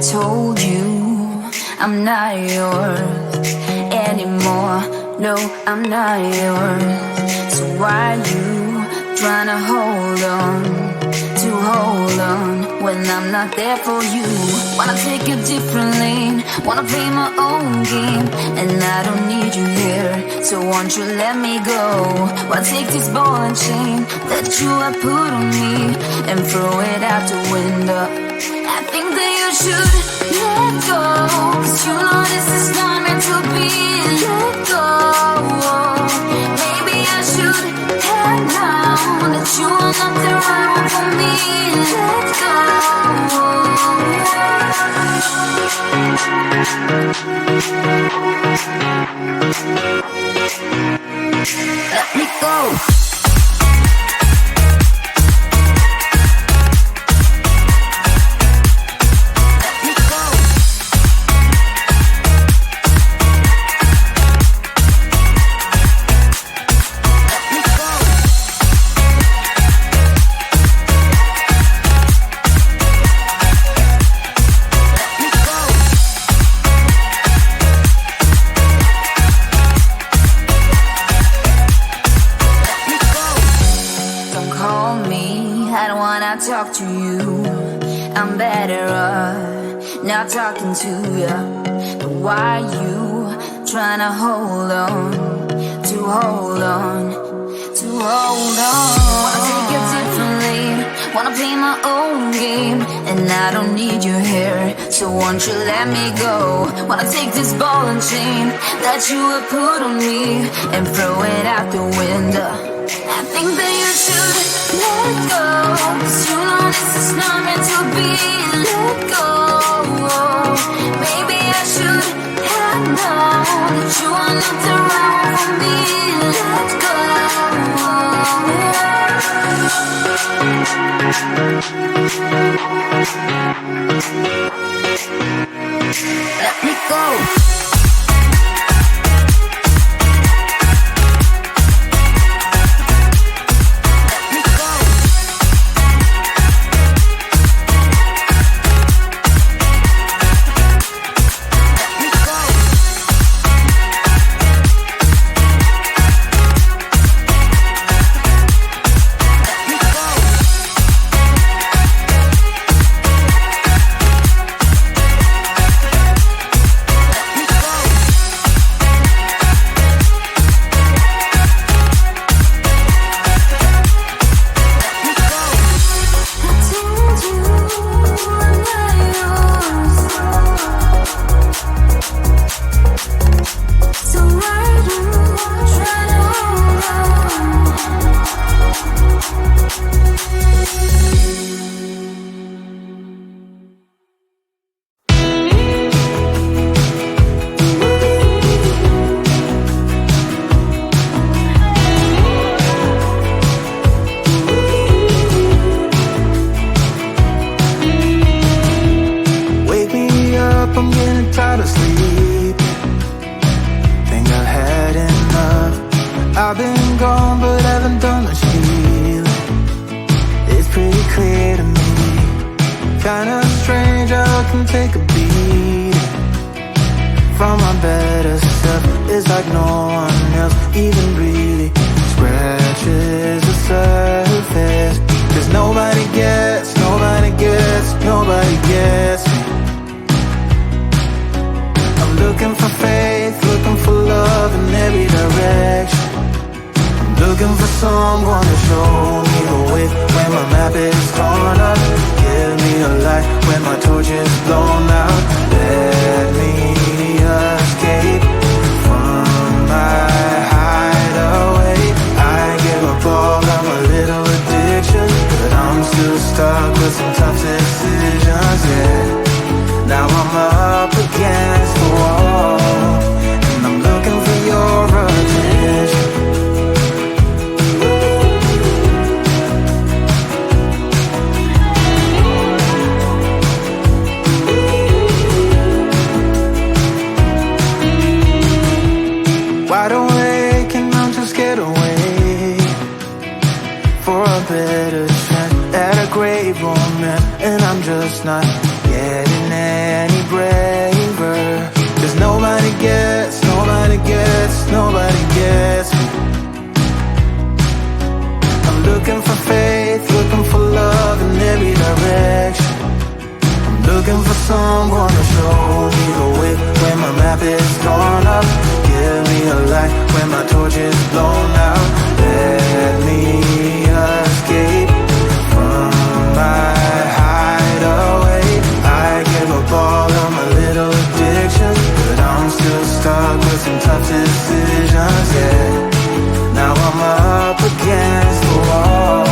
told you I'm not yours anymore. No, I'm not yours. So why you tryna hold on when I'm not there for you? Wanna take a different lane, wanna play my own game, and I don't need you here, so won't you let me go? Wanna take this ball and chain that you have put on me and throw it out the window. I think that you should let go, 'cause you know this is not meant to be. Let go. Maybe I should have known that you are not the right one for me. Let go. Let me go. Talk to you, I'm better off not talking to you. But why you tryna hold on? Wanna take a different lane, wanna play my own game, and I don't need you here, so won't you let me go? Wanna take this ball and chain that you have put on me and throw it out the window. I think that you should let go, 'cause you know this is not meant to be. Let go. Maybe I should have known that you are not the right one for me. Let go. Let me go. I've been gone but haven't done much healing. It's pretty clear to me, kinda strange how I can take a beat from my better self. It's like no one else even really scratches the surface. 'Cause nobody gets me. I'm looking for faith, looking for love in every direction. Looking for someone to show me the way when my map is torn up. Give me a light when my torch is blown out. Let me escape from my hideaway. I give up all of my little addictions, but I'm still stuck with some tough decisions, yeah. Now I'm up against the wall, and I'm looking for your attention. Wide awake and I'm just scared away for a better chance at a great romance, and I'm just not getting it. nobody gets, nobody gets, nobody gets me. I'm looking for faith, looking for love in every direction. I'm looking for someone to show me the way when my map is torn up. Give me a light when my torch is blown out. Let me escape from my hideaway. I give up all of my little addictions, but I'm still stuck with some tough decisions, yeah. Now I'm up against the wall,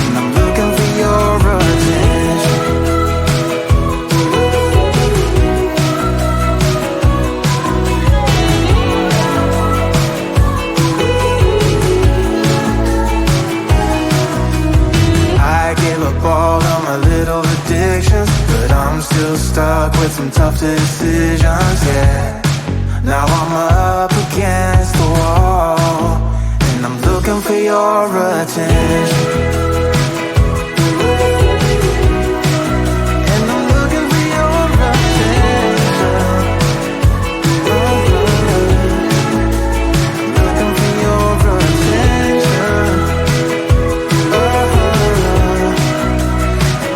and I'm looking for your attention. I gave up all of my little addictions, but I'm still stuck with some tough decisions, yeah. Now I'm up against the wall, and I'm looking for your attention. And I'm looking for your attention. I'm looking for your attention.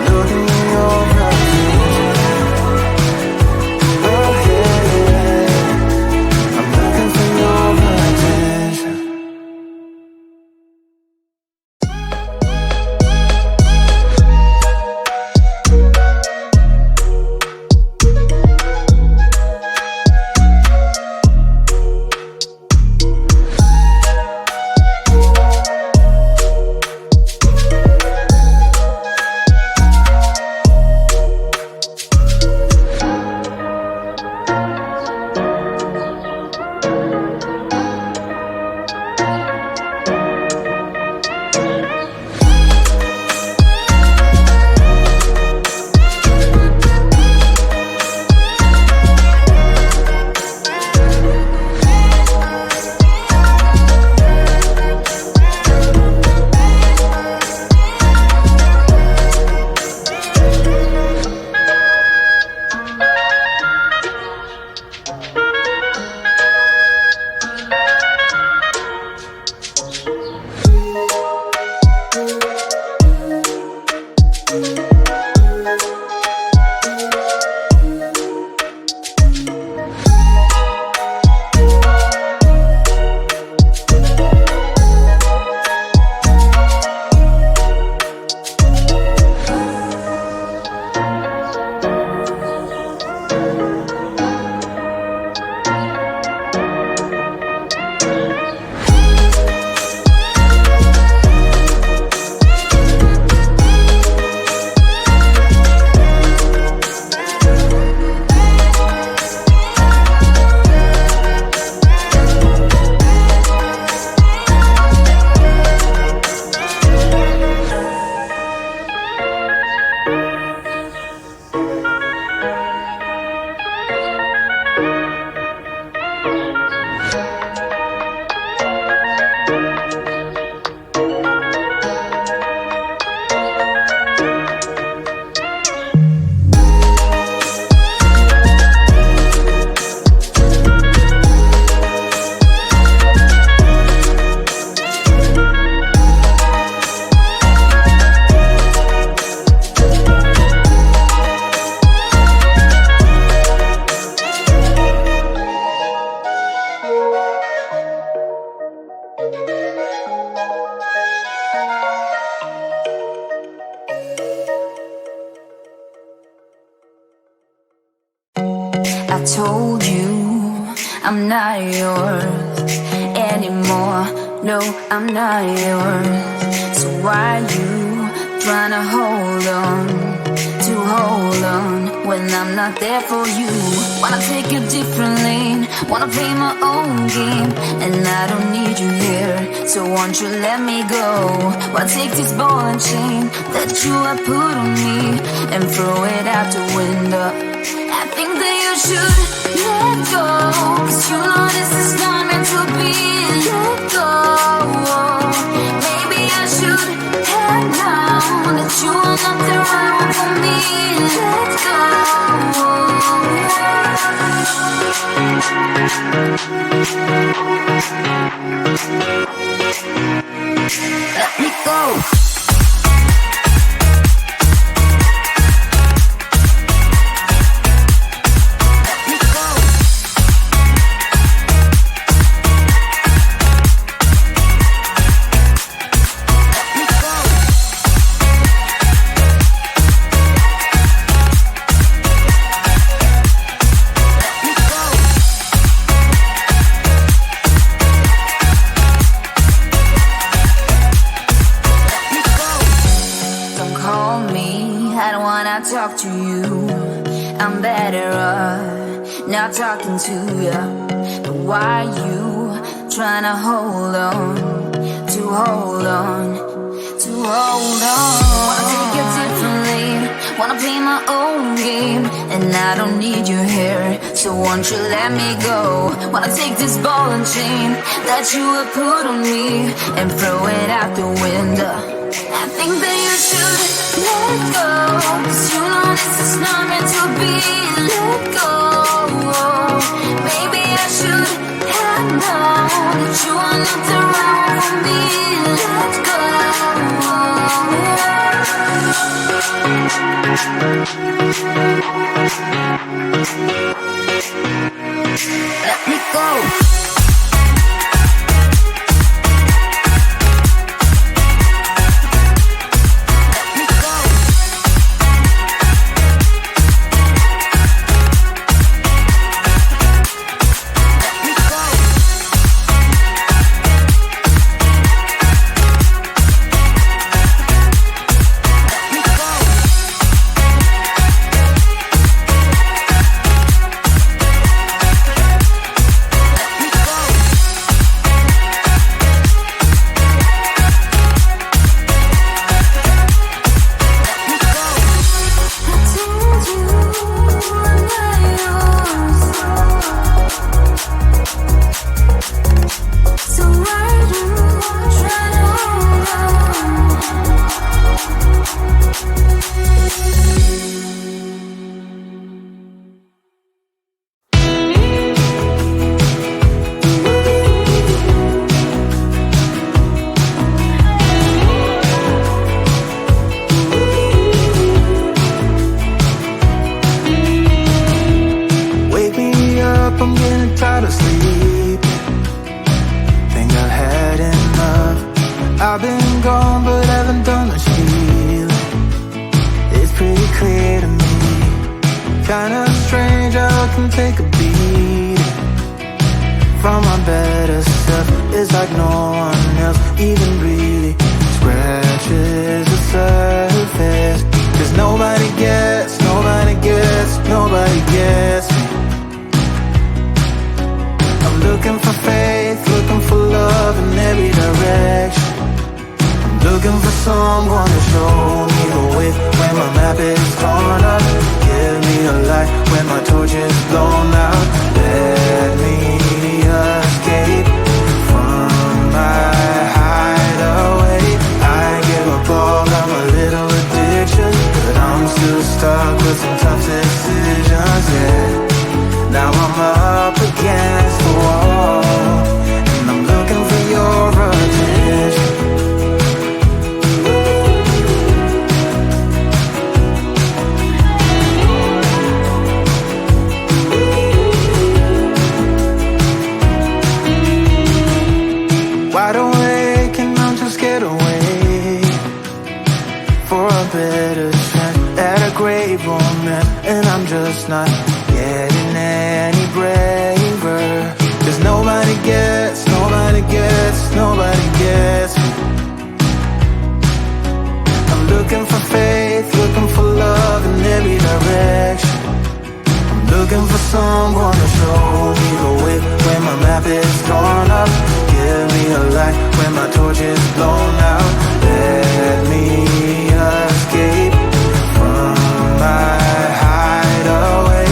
Looking for your attention. Oh yeah, I'm looking for your attention. I told you I'm not yours anymore. No, I'm not yours. So why you trying to hold on when I'm not there for you? Wanna take a different lane, wanna play my own game, and I don't need you here, so won't you let me go? Wanna take this ball and chain that you have put on me and throw it out the window. I think that you should let go, 'cause you know this is not meant to be. Let go. Maybe I should have known that you are not the right one for me. Let go. I'm better off not talking to you. But why are you trying to hold on, to hold on, to hold on? Wanna take it differently, wanna play my own game, and I don't need your hair, so won't you let me go? Wanna take this ball and chain that you have put on me and throw it out the window. I think that you should let go, 'cause you know this is not meant to be. Let go. Maybe I should have known that you are not the wrong for me. Let go. Let me go. I'm getting tired of sleeping. Think I've had enough. I've been gone but haven't done much healing. It's pretty clear to me, kinda strange how I can take a beating from my better self. It's like no one else even really scratches the surface. 'Cause nobody gets me. Looking for faith, looking for love in every direction. I'm looking for someone to show me the way when my map is torn up. Give me a light when my torch is blown out. Let me escape from my hideaway. I give up all of my little addictions, but I'm still stuck with some tough decisions, yeah. Now I'm up against the wall, and I'm looking for your attention. Wide awake and I'm just scared away for a better chance at a great romance, and I'm just not getting any braver. 'Cause nobody gets me. I'm looking for faith, looking for love in every direction. I'm looking for someone to show me the way when my map is torn up. Give me a light when my torch is blown out. Let me escape from my hideaway.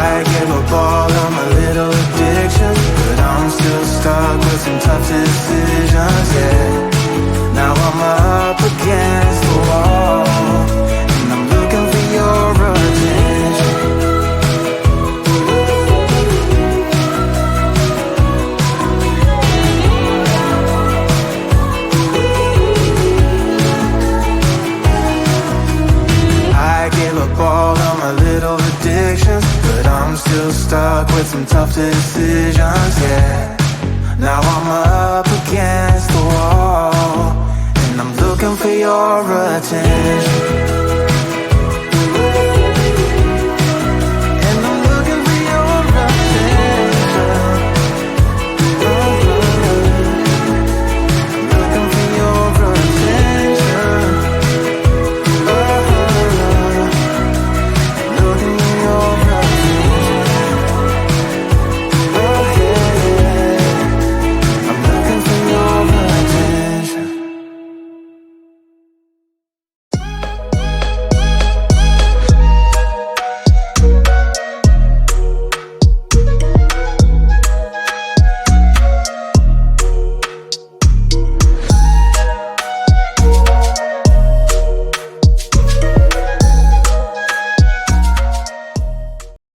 I give up all of my little addictions, but I'm still stuck with some tough decisions, yeah. Now I'm up against the wall, and I'm looking for your attention. I give up all of my little addictions, but I'm still stuck with some tough decisions, yeah. Now I'm up against the wall, and I'm looking for your attention.